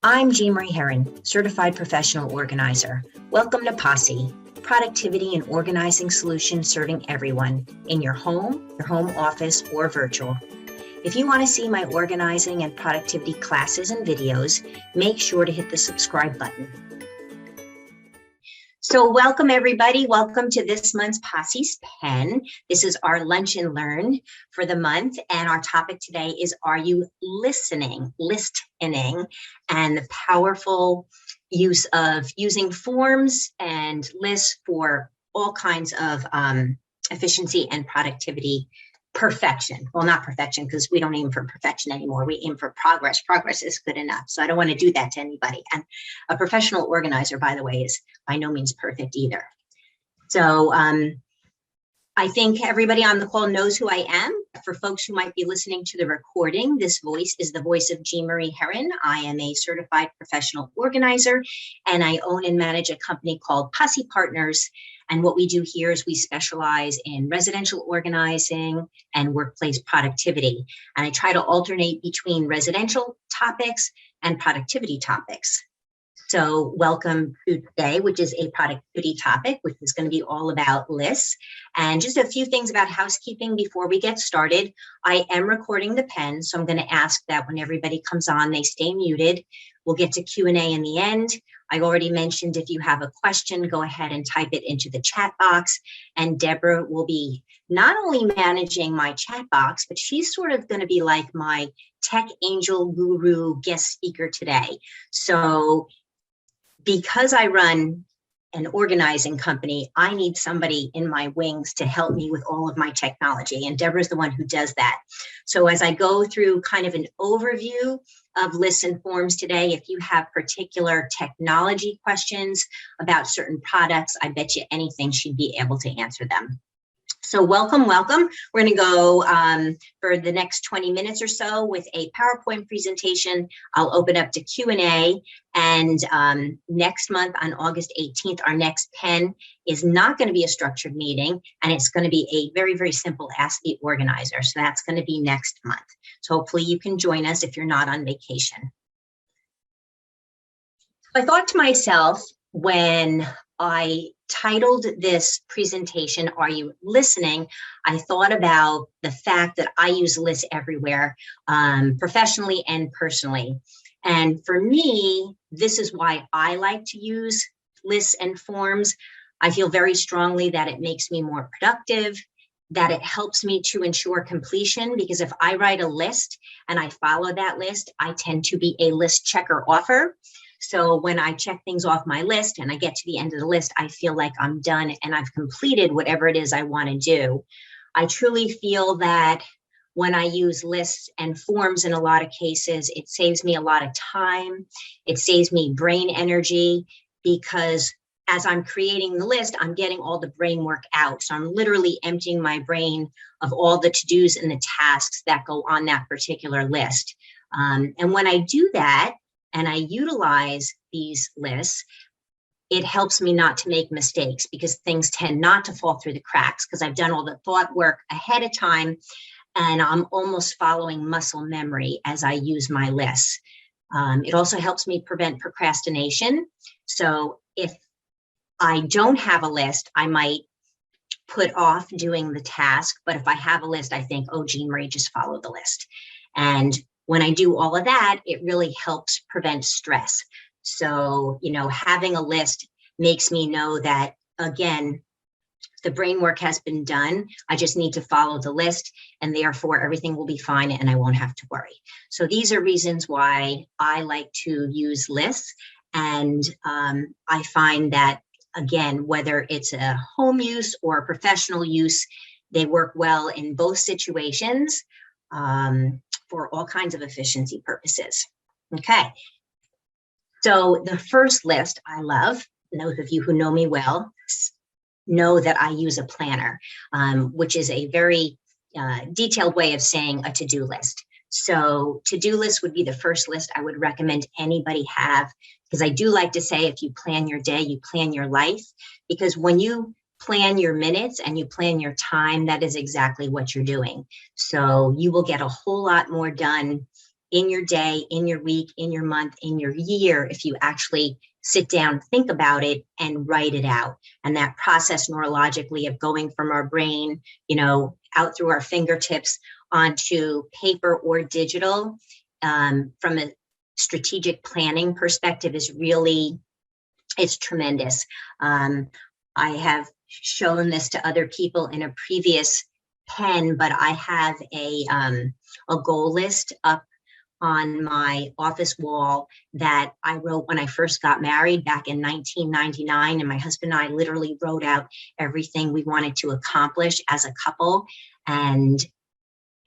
I'm Jean Marie Herron, Certified Professional Organizer. Welcome to POSSE, productivity and organizing solutions serving everyone in your home office, or virtual. If you want to see my organizing and productivity classes and videos, make sure to hit the subscribe button. So welcome everybody. Welcome to this month's POSSE's Pen. This is our Lunch and Learn for the month. And our topic today is, are you listening? Listening, and the powerful use of using forms and lists for all kinds of efficiency and productivity perfection. Well, not perfection, because we don't aim for perfection anymore. We aim for progress. Progress is good enough. So I don't want to do that to anybody. And a professional organizer, by the way, is by no means perfect either. So I think everybody on the call knows who I am. For folks who might be listening to the recording, this voice is the voice of Jean Marie Herron. I am a certified professional organizer, and I own and manage a company called POSSE Partners. And what we do here is we specialize in residential organizing and workplace productivity. And I try to alternate between residential topics and productivity topics. So welcome to today, which is a productivity topic, which is going to be all about lists. And just a few things about housekeeping before we get started. I am recording the pen, so I'm going to ask that when everybody comes on, they stay muted. We'll get to Q&A in the end. I already mentioned if you have a question, go ahead and type it into the chat box. And Deborah will be not only managing my chat box, but she's sort of going to be like my tech angel guru guest speaker today. So because I run an organizing company, I need somebody in my wings to help me with all of my technology. And Deborah's the one who does that. So as I go through kind of an overview of lists and forms today, if you have particular technology questions about certain products, I bet you anything she'd be able to answer them. So welcome. We're going to go for the next 20 minutes or so with a PowerPoint presentation. I'll open up to Q&A. And next month on August 18th, our next pen is not going to be a structured meeting, and it's going to be a very, very simple Ask the Organizer. So that's going to be next month. So hopefully you can join us if you're not on vacation. I thought to myself when I titled this presentation, Are You Listening? I thought about the fact that I use lists everywhere, professionally and personally. And for me, this is why I like to use lists and forms. I feel very strongly that it makes me more productive, that it helps me to ensure completion, because if I write a list and I follow that list, I tend to be a list checker offer. So when I check things off my list and I get to the end of the list, I feel like I'm done and I've completed whatever it is I want to do. I truly feel that when I use lists and forms in a lot of cases, it saves me a lot of time. It saves me brain energy, because as I'm creating the list, I'm getting all the brain work out. So I'm literally emptying my brain of all the to-dos and the tasks that go on that particular list. And when I do that, and I utilize these lists, it helps me not to make mistakes, because things tend not to fall through the cracks because I've done all the thought work ahead of time, and I'm almost following muscle memory as I use my lists. It also helps me prevent procrastination. So if I don't have a list, I might put off doing the task. But if I have a list, I think, oh, Jean Marie, just follow the list. And when I do all of that, it really helps prevent stress. So, having a list makes me know that, again, the brain work has been done. I just need to follow the list, and therefore everything will be fine and I won't have to worry. So these are reasons why I like to use lists. And I find that, again, whether it's a home use or a professional use, they work well in both situations. For all kinds of efficiency purposes. Okay, so the first list I love, and those of you who know me well know that I use a planner, which is a very detailed way of saying a to-do list. So to-do list would be the first list I would recommend anybody have, because I do like to say, if you plan your day, you plan your life, because when you plan your minutes and you plan your time, that is exactly what you're doing. So you will get a whole lot more done in your day, in your week, in your month, in your year, if you actually sit down, think about it, and write it out. And that process neurologically of going from our brain, out through our fingertips onto paper or digital, from a strategic planning perspective, is really, it's tremendous. I have shown this to other people in a previous pen, but I have a goal list up on my office wall that I wrote when I first got married back in 1999. And my husband and I literally wrote out everything we wanted to accomplish as a couple. And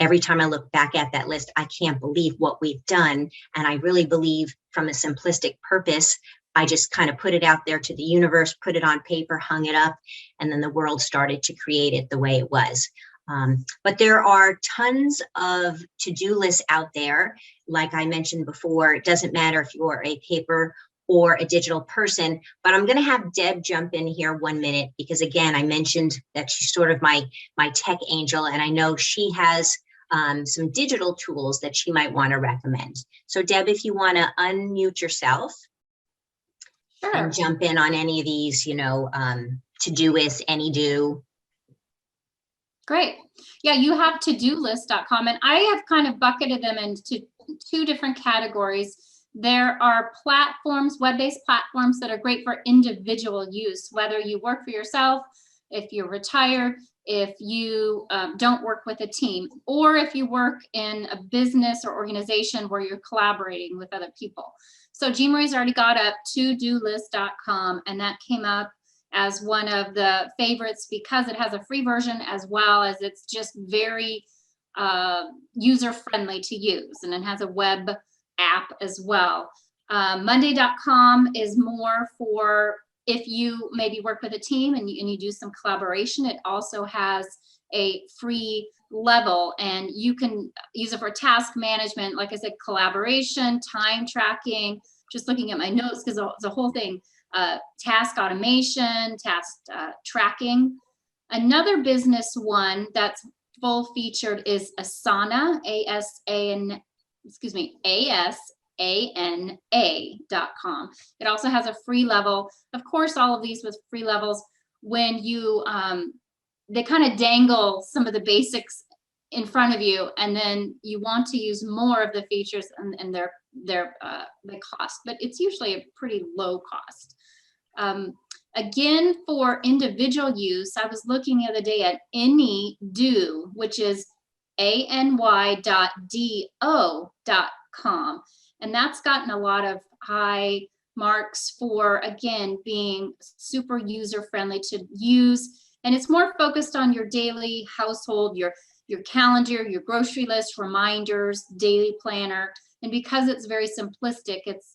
every time I look back at that list, I can't believe what we've done. And I really believe, from a simplistic purpose, I just kind of put it out there to the universe, put it on paper, hung it up, and then the world started to create it the way it was. But there are tons of to-do lists out there. Like I mentioned before, it doesn't matter if you're a paper or a digital person, but I'm going to have Deb jump in here 1 minute, because again, I mentioned that she's sort of my tech angel, and I know she has some digital tools that she might want to recommend. So Deb, if you want to unmute yourself. Sure. And jump in on any of these, to-doist, any-do. Great. Yeah, you have ToDoList.com, and I have kind of bucketed them into 2 different categories. There are platforms, web-based platforms, that are great for individual use, whether you work for yourself, if you're retired, if you don't work with a team, or if you work in a business or organization where you're collaborating with other people. So Jean Marie's already got up ToDoList.com, and that came up as one of the favorites because it has a free version, as well as it's just very user-friendly to use, and it has a web app as well. Monday.com is more for if you maybe work with a team and you do some collaboration. It also has a free level, and you can use it for task management, like I said, collaboration, time tracking, just looking at my notes, because the whole thing, task automation, task tracking. Another business one that's full featured is Asana, ASANA.com. It also has a free level. Of course, all of these with free levels, when you, they kind of dangle some of the basics in front of you, and then you want to use more of the features, and they cost, but it's usually a pretty low cost. Again, for individual use, I was looking the other day at AnyDo, which is any.do.com. And that's gotten a lot of high marks for, again, being super user-friendly to use. And it's more focused on your daily household, your calendar, your grocery list, reminders, daily planner. And because it's very simplistic, it's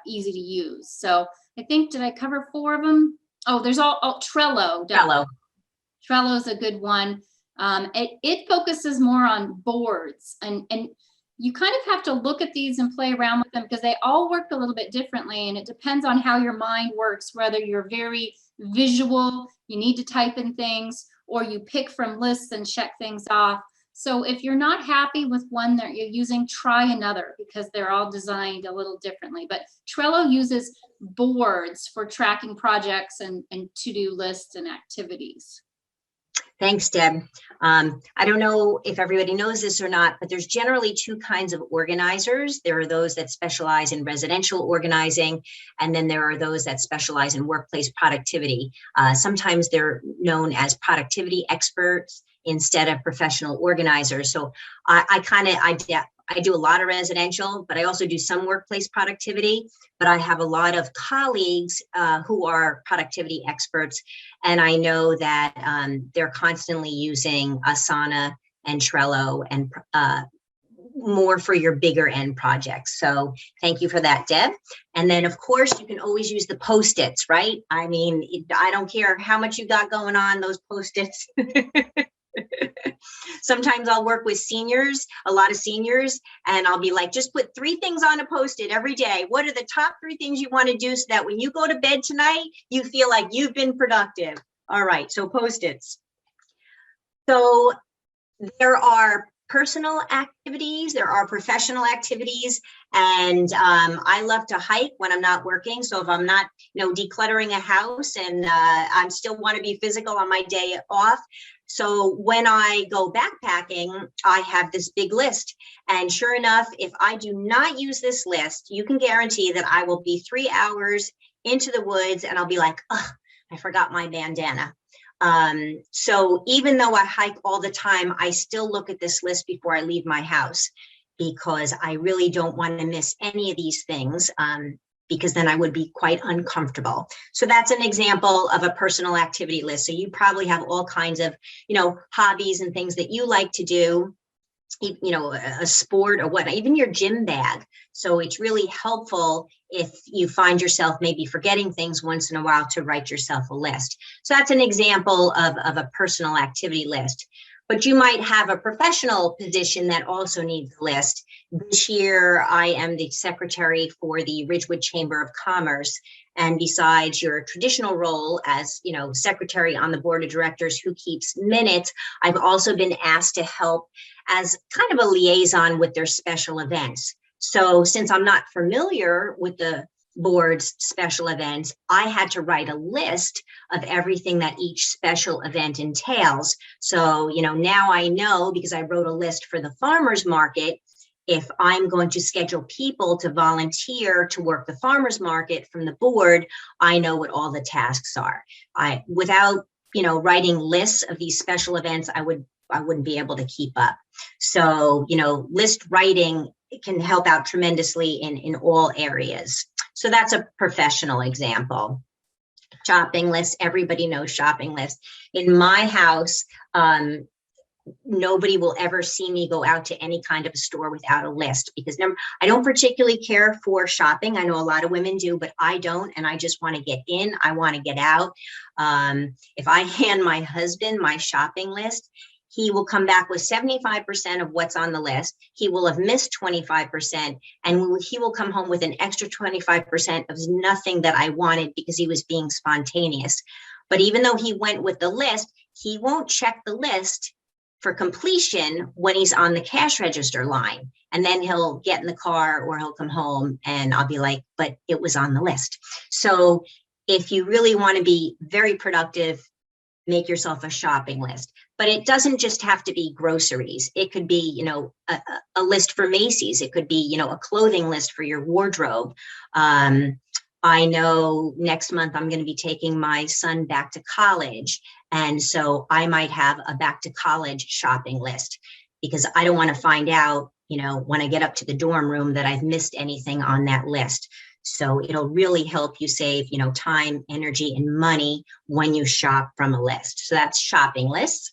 easy to use. So I think, did I cover 4 of them? Oh, there's all Trello. Trello is a good one. It focuses more on boards, and you kind of have to look at these and play around with them, because they all work a little bit differently, and it depends on how your mind works, whether you're very visual, you need to type in things, or you pick from lists and check things off. So if you're not happy with one that you're using, try another, because they're all designed a little differently. But Trello uses boards for tracking projects and to-do lists and activities. Thanks, Deb. I don't know if everybody knows this or not, but there's generally 2 kinds of organizers. There are those that specialize in residential organizing, and then there are those that specialize in workplace productivity. Sometimes they're known as productivity experts instead of professional organizers. So I do a lot of residential, but I also do some workplace productivity. But I have a lot of colleagues who are productivity experts, and I know that they're constantly using Asana and Trello, and more for your bigger end projects. So thank you for that, Deb. And then, of course, you can always use the Post-its, right? I mean, I don't care how much you got going on, those Post-its. Sometimes I'll work with seniors, a lot of seniors, and I'll be like, just put 3 things on a Post-it every day. What are the top 3 things you want to do so that when you go to bed tonight, you feel like you've been productive? All right, so Post-its. So there are personal activities, there are professional activities, and I love to hike when I'm not working. So if I'm not, decluttering a house, and I still want to be physical on my day off. So when I go backpacking, I have this big list. And sure enough, if I do not use this list, you can guarantee that I will be 3 hours into the woods and I'll be like, oh, I forgot my bandana. So even though I hike all the time, I still look at this list before I leave my house, because I really don't want to miss any of these things, because then I would be quite uncomfortable. So that's an example of a personal activity list. So you probably have all kinds of, hobbies and things that you like to do, a sport or what, even your gym bag. So it's really helpful if you find yourself maybe forgetting things once in a while to write yourself a list. So that's an example of a personal activity list. But you might have a professional position that also needs a list. This year, I am the secretary for the Ridgewood Chamber of Commerce. And besides your traditional role as, secretary on the board of directors who keeps minutes, I've also been asked to help as kind of a liaison with their special events. So since I'm not familiar with the board's special events, I had to write a list of everything that each special event entails. So, now I know, because I wrote a list for the farmers market, if I'm going to schedule people to volunteer to work the farmers market from the board, I know what all the tasks are. Without, writing lists of these special events, I wouldn't be able to keep up. So, list writing can help out tremendously in all areas. So that's a professional example. Shopping list, everybody knows shopping lists. In my house, nobody will ever see me go out to any kind of a store without a list, because I don't particularly care for shopping. I know a lot of women do, but I don't, and I just want to get in. I want to get out. If I hand my husband my shopping list, he will come back with 75% of what's on the list. He will have missed 25%, and he will come home with an extra 25% of nothing that I wanted, because he was being spontaneous. But even though he went with the list, he won't check the list for completion when he's on the cash register line. And then he'll get in the car or he'll come home and I'll be like, but it was on the list. So if you really want to be very productive, make yourself a shopping list. But it doesn't just have to be groceries. It could be, a list for Macy's. It could be, a clothing list for your wardrobe. I know next month I'm going to be taking my son back to college. And so I might have a back to college shopping list, because I don't want to find out, when I get up to the dorm room, that I've missed anything on that list. So it'll really help you save, time, energy, and money when you shop from a list. So that's shopping lists.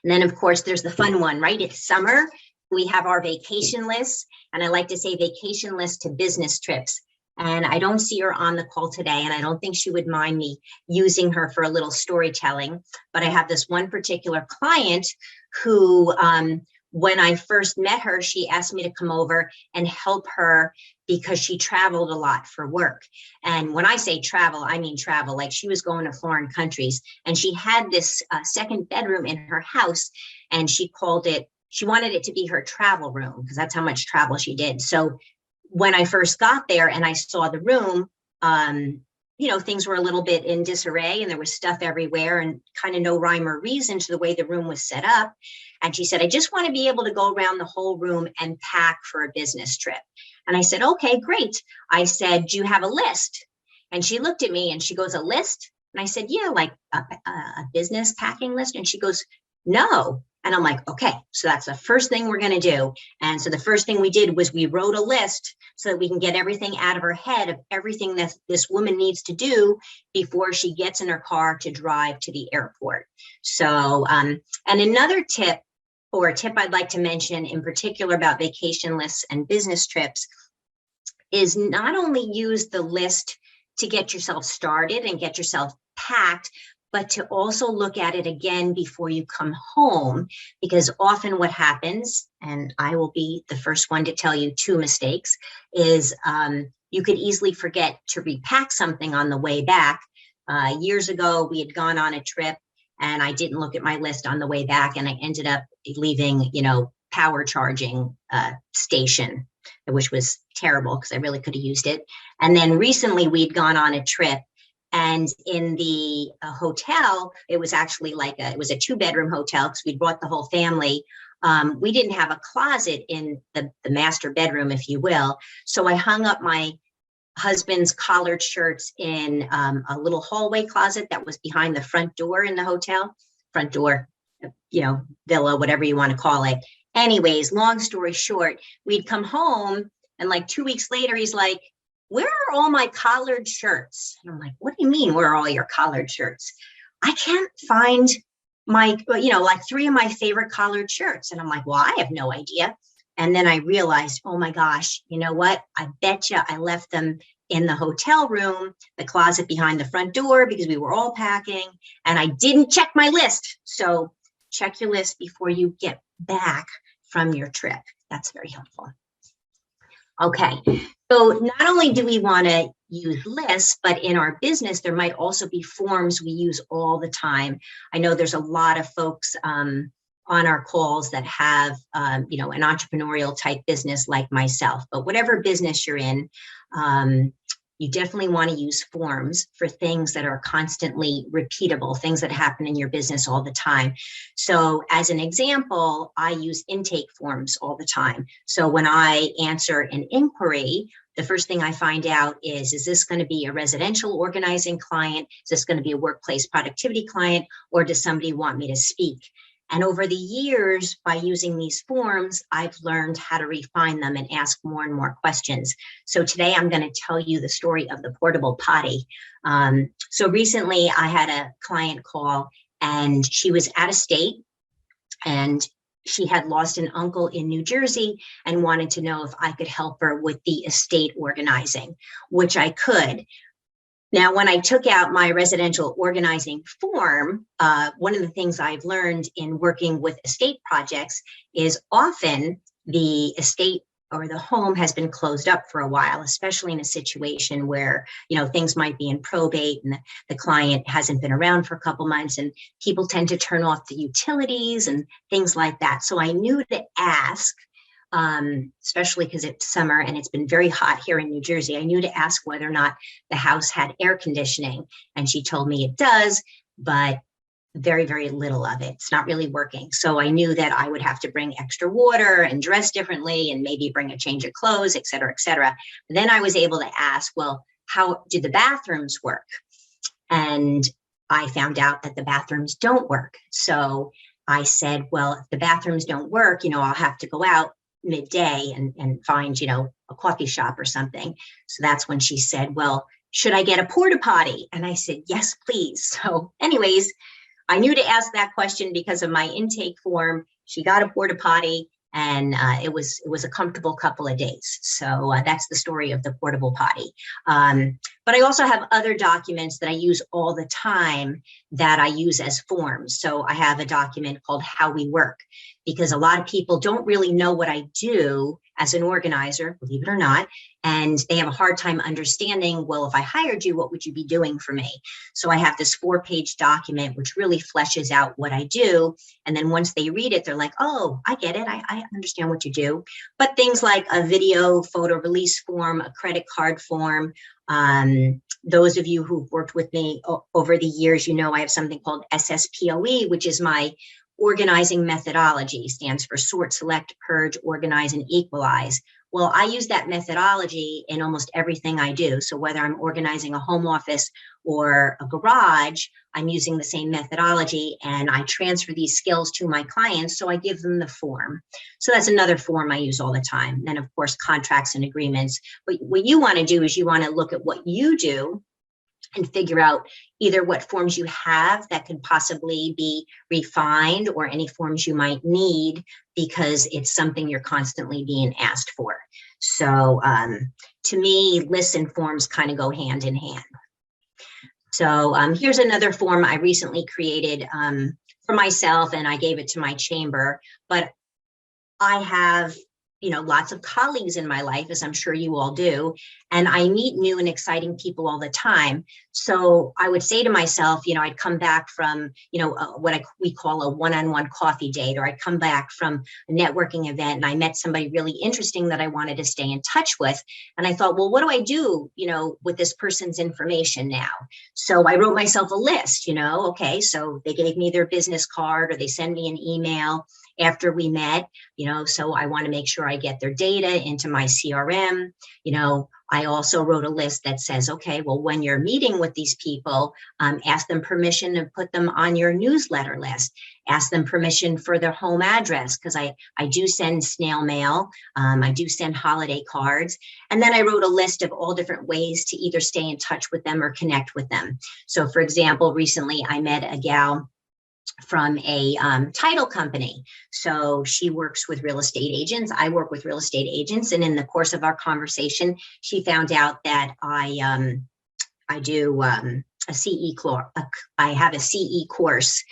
And then, of course, there's the fun one, right? It's summer. We have our vacation lists. And I like to say vacation list to business trips. And I don't see her on the call today, and I don't think she would mind me using her for a little storytelling. But I have this one particular client who, when I first met her, she asked me to come over and help her because she traveled a lot for work. And when I say travel, I mean travel, like she was going to foreign countries. And she had this second bedroom in her house, and she wanted it to be her travel room, because that's how much travel she did. So when I first got there and I saw the room, things were a little bit in disarray, and there was stuff everywhere and kind of no rhyme or reason to the way the room was set up. And she said, I just want to be able to go around the whole room and pack for a business trip. And I said, okay, great. I said, do you have a list? And she looked at me and she goes, a list? And I said, yeah, like a business packing list. And she goes, no. And I'm like, okay, so that's the first thing we're going to do. And so the first thing we did was we wrote a list so that we can get everything out of her head of everything that this woman needs to do before she gets in her car to drive to the airport. So, and another tip, or a tip I'd like to mention in particular about vacation lists and business trips, is not only use the list to get yourself started and get yourself packed, but to also look at it again before you come home, because often what happens, and I will be the first one to tell you 2 mistakes, is you could easily forget to repack something on the way back. Years ago, we had gone on a trip and I didn't look at my list on the way back, and I ended up leaving, power charging station, which was terrible because I really could have used it. And then recently we'd gone on a trip, and in the hotel, it was actually it was a 2-bedroom hotel because we brought the whole family. We didn't have a closet in the master bedroom, if you will. So I hung up my husband's collared shirts in a little hallway closet that was behind the front door in the hotel. Front door, villa, whatever you want to call it. Anyways, long story short, we'd come home, and like 2 weeks later, he's like, "Where are all my collared shirts?" And I'm like, "What do you mean, where are all your collared shirts?" "I can't find my, like 3 of my favorite collared shirts." And I'm like, "Well, I have no idea." And then I realized, oh my gosh, you know what? I bet you I left them in the hotel room, the closet behind the front door, because we were all packing, and I didn't check my list. So check your list before you get back from your trip. That's very helpful. Okay, so not only do we want to use lists, but in our business, there might also be forms we use all the time. I know there's a lot of folks on our calls that have, an entrepreneurial type business like myself, but whatever business you're in, you definitely want to use forms for things that are constantly repeatable, things that happen in your business all the time. So as an example, I use intake forms all the time. So when I answer an inquiry, the first thing I find out is this going to be a residential organizing client? Is this going to be a workplace productivity client? Or does somebody want me to speak? And over the years, by using these forms, I've learned how to refine them and ask more and more questions. So today I'm going to tell you the story of the portable potty. So recently I had a client call, and she was out of state, and she had lost an uncle in New Jersey and wanted to know if I could help her with the estate organizing, which I could. Now, when I took out my residential organizing form, one of the things I've learned in working with estate projects is often the estate or the home has been closed up for a while, especially in a situation where, things might be in probate and the client hasn't been around for a couple months, and people tend to turn off the utilities and things like that. So I knew to ask, especially because it's summer and it's been very hot here in New Jersey. I knew to ask whether or not the house had air conditioning, and she told me it does, but very, very little of it. It's not really working. So I knew that I would have to bring extra water and dress differently and maybe bring a change of clothes, et cetera, et cetera. Then I was able to ask, well, how do the bathrooms work? And I found out that the bathrooms don't work. So I said, well, if the bathrooms don't work, I'll have to go out midday and find, a coffee shop or something. So that's when she said, well, should I get a porta potty? And I said, yes, please. So anyways, I knew to ask that question because of my intake form. She got a porta potty, and it was a comfortable couple of days. So that's the story of the portable potty. But I also have other documents that I use all the time that I use as forms. So I have a document called How We Work, because a lot of people don't really know what I do as an organizer, believe it or not, and they have a hard time understanding, well, if I hired you, what would you be doing for me? So I have this 4-page document which really fleshes out what I do. And then once they read it, they're like, oh, I get it. I understand what you do. But things like a video photo release form, a credit card form, those of you who've worked with me over the years, I have something called SSPOE, which is my organizing methodology, stands for sort, select, purge, organize, and equalize. Well, I use that methodology in almost everything I do. So whether I'm organizing a home office or a garage, I'm using the same methodology, and I transfer these skills to my clients. So I give them the form. So that's another form I use all the time. Then of course, contracts and agreements. But what you want to do is you want to look at what you do and figure out either what forms you have that could possibly be refined, or any forms you might need because it's something you're constantly being asked for. So to me, lists and forms kind of go hand in hand. So here's another form I recently created for myself, and I gave it to my chamber, but I have lots of colleagues in my life, as I'm sure you all do, and I meet new and exciting people all the time. So I would say to myself, I'd come back from, we call a one-on-one coffee date, or I'd come back from a networking event and I met somebody really interesting that I wanted to stay in touch with. And I thought, well, what do I do, with this person's information now? So I wrote myself a list, okay, so they gave me their business card or they send me an email after we met, so I want to make sure I get their data into my CRM. I also wrote a list that says, okay, well, when you're meeting with these people, ask them permission to put them on your newsletter list. Ask them permission for their home address, because I do send snail mail. I do send holiday cards. And then I wrote a list of all different ways to either stay in touch with them or connect with them. So for example, recently I met a gal from a title company. So she works with real estate agents. I work with real estate agents. And in the course of our conversation, she found out that I do a CE course. I have a CE course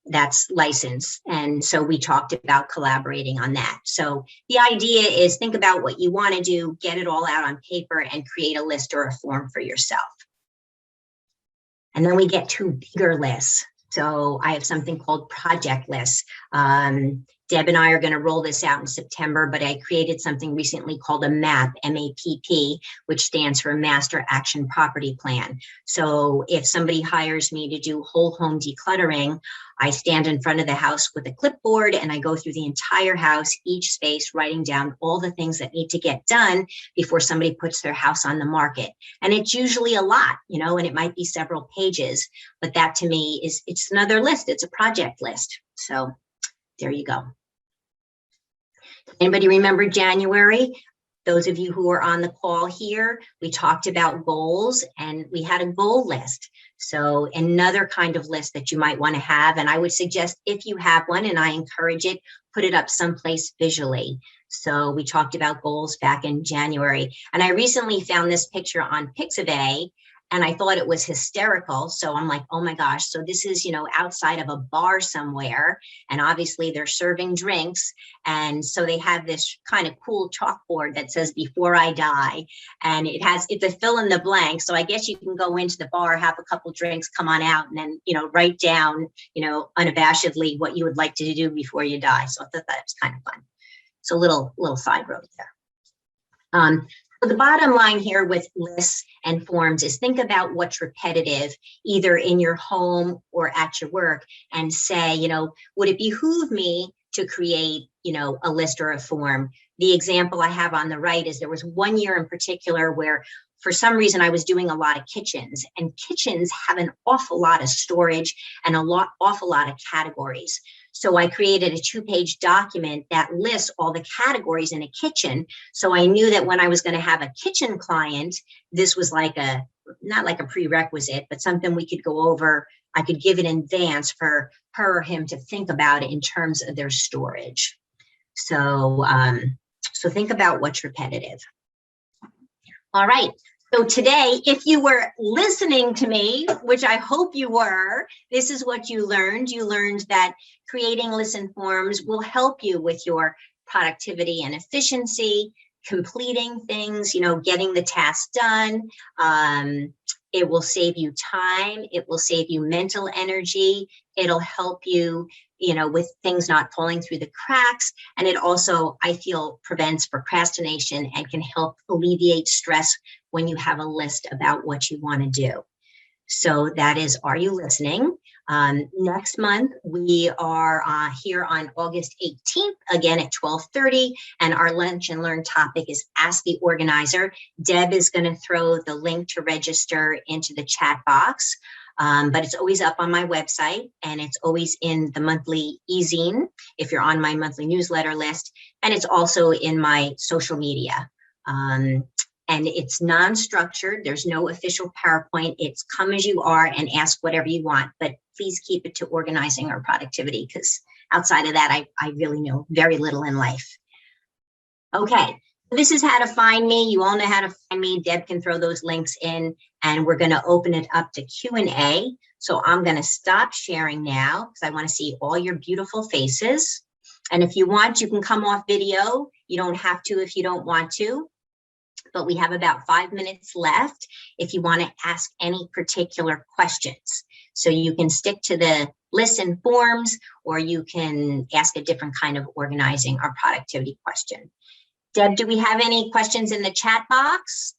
that's licensed. And so we talked about collaborating on that. So the idea is think about what you want to do, get it all out on paper, and create a list or a form for yourself. And then we get to bigger lists. So I have something called project lists. Deb and I are going to roll this out in September, but I created something recently called a MAP, M-A-P-P, which stands for Master Action Property Plan. So if somebody hires me to do whole home decluttering, I stand in front of the house with a clipboard and I go through the entire house, each space, writing down all the things that need to get done before somebody puts their house on the market. And it's usually a lot, and it might be several pages, but that to me it's another list. It's a project list. So there you go. Anybody remember January? Those of you who are on the call here, we talked about goals and we had a goal list. So another kind of list that you might want to have, and I would suggest if you have one, and I encourage it, put it up someplace visually. So we talked about goals back in January. And I recently found this picture on Pixabay, and I thought it was hysterical. So I'm like, oh my gosh. So this is, outside of a bar somewhere. And obviously they're serving drinks. And so they have this kind of cool chalkboard that says before I die. And it's a fill in the blank. So I guess you can go into the bar, have a couple drinks, come on out, and then, write down, unabashedly what you would like to do before you die. So I thought that was kind of fun. So little side road there. So the bottom line here with lists and forms is think about what's repetitive, either in your home or at your work, and say, would it behoove me to create, a list or a form? The example I have on the right is there was one year in particular where for some reason I was doing a lot of kitchens, and kitchens have an awful lot of storage and awful lot of categories. So I created a 2-page document that lists all the categories in a kitchen. So I knew that when I was going to have a kitchen client, this was not like a prerequisite, but something we could go over. I could give it in advance for her or him to think about it in terms of their storage. So think about what's repetitive. All right. So today, if you were listening to me, which I hope you were, this is what you learned. You learned that creating listen forms will help you with your productivity and efficiency, completing things, getting the task done. It will save you time. It will save you mental energy. It'll help you, with things not falling through the cracks. And it also, I feel, prevents procrastination and can help alleviate stress when you have a list about what you want to do. So that is, are you listening? Next month, we are here on August 18th, again at 12:30, and our Lunch and Learn topic is Ask the Organizer. Deb is going to throw the link to register into the chat box, but it's always up on my website, and it's always in the monthly e-zine if you're on my monthly newsletter list, and it's also in my social media. And it's non-structured. There's no official PowerPoint. It's come as you are and ask whatever you want, but please keep it to organizing or productivity, because outside of that, I really know very little in life. Okay, this is how to find me. You all know how to find me. Deb can throw those links in, and we're going to open it up to Q&A. So I'm going to stop sharing now because I want to see all your beautiful faces. And if you want, you can come off video You don't have to if you don't want to, but we have about 5 minutes left if you want to ask any particular questions. So you can stick to the listen forms, or you can ask a different kind of organizing or productivity question. Deb, do we have any questions in the chat box?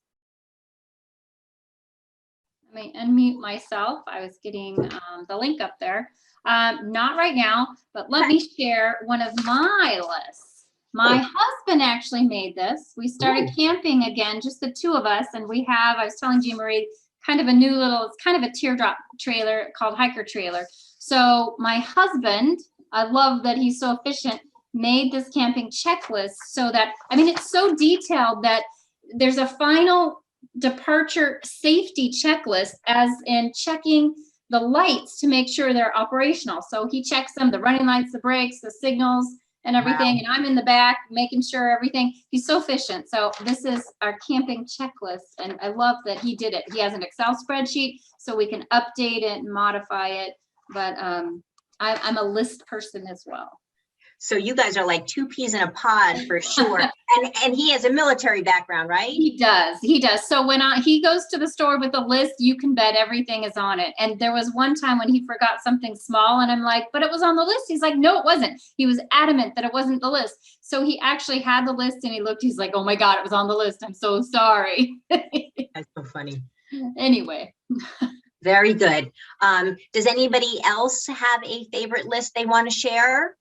Let me unmute myself. I was getting the link up there. Not right now, but let me share one of my lists. My husband actually made this. We started camping again, just the two of us, and we have, I was telling Jean Marie, kind of a new little, it's kind of a teardrop trailer called Hiker Trailer. So my husband, I love that he's so efficient, made this camping checklist so that, I mean, it's so detailed that there's a final departure safety checklist, as in checking the lights to make sure they're operational. So he checks them, the running lights, the brakes, the signals, and everything. Wow. And I'm in the back making sure everything. He's so efficient. So this is our camping checklist, and I love that he did it. He has an Excel spreadsheet so we can update it and modify it. But I'm a list person as well. So you guys are like two peas in a pod for sure. And he has a military background, right? He does. He does. So when he goes to the store with a list, you can bet everything is on it. And there was one time when he forgot something small, and I'm like, but it was on the list. He's like, no, it wasn't. He was adamant that it wasn't the list. So he actually had the list, and he looked, he's like, oh my God, it was on the list. I'm so sorry. That's so funny. Anyway. Very good. Does anybody else have a favorite list they want to share?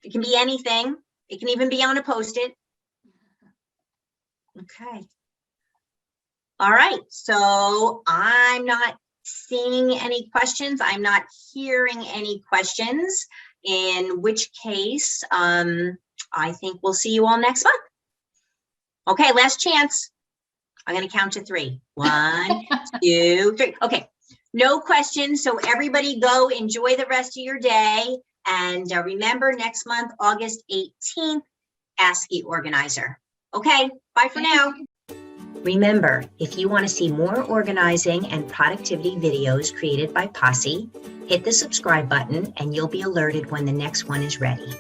It can be anything. It can even be on a Post-it. Okay. All right. So I'm not seeing any questions. I'm not hearing any questions, in which case I think we'll see you all next month. Okay, last chance. I'm going to count to 3. 1, 2, 3. Okay. No questions. So everybody go enjoy the rest of your day. And remember, next month, August 18th, ASCII Organizer. Okay, bye for now. Remember, if you want to see more organizing and productivity videos created by POSSE, hit the subscribe button and you'll be alerted when the next one is ready.